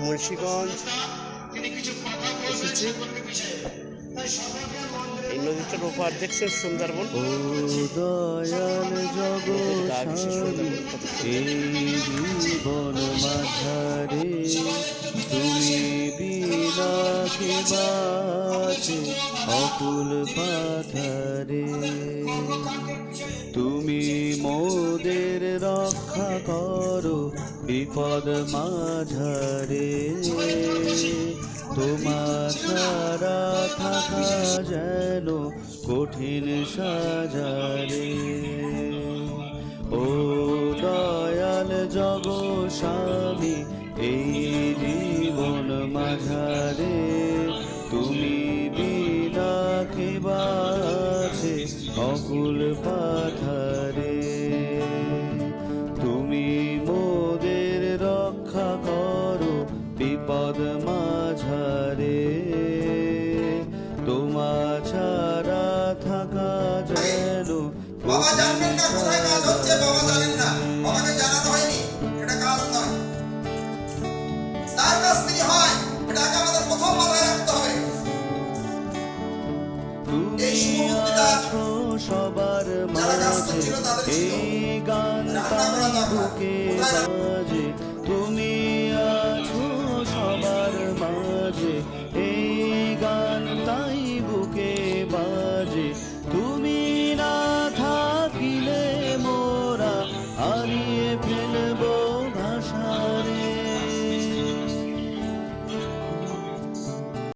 মুন্সিগঞ্জ এসেছি। এই নদীটার ওপার দেখছেন সুন্দরবন। দয়াল জগৎ জীবন মাঝারে তুমি বিনা কে বাঁচে অকুল পাথারে। তুমি মোদের রক্ষা করো বিপদ মাঝারে। তোমার ছাড়া থাকা যেন কঠিন সাজারে। ও দয়াল জগস্বামী এই জীবন মাঝারে তুমি বিনা কে বাঁচে অকুল পাথারে। তুমি মোদের রক্ষা করো বিপদ মাঝারে। তোমার ছাড়া থাকা যেন বাবা জানবেন না কোথায় কাজ হচ্ছে, বাবা জানেন না, বাবাকে জানানো হয়নি, এটা কাজ নয়। তার কাছ থেকে হয়, এটাকে আমাদের প্রথম মাথায় রাখতে হবে। এই শুভমুক্তিটা সবার যারা কাজ করছিল তাদের ছিল, এই গান বুকে বাজে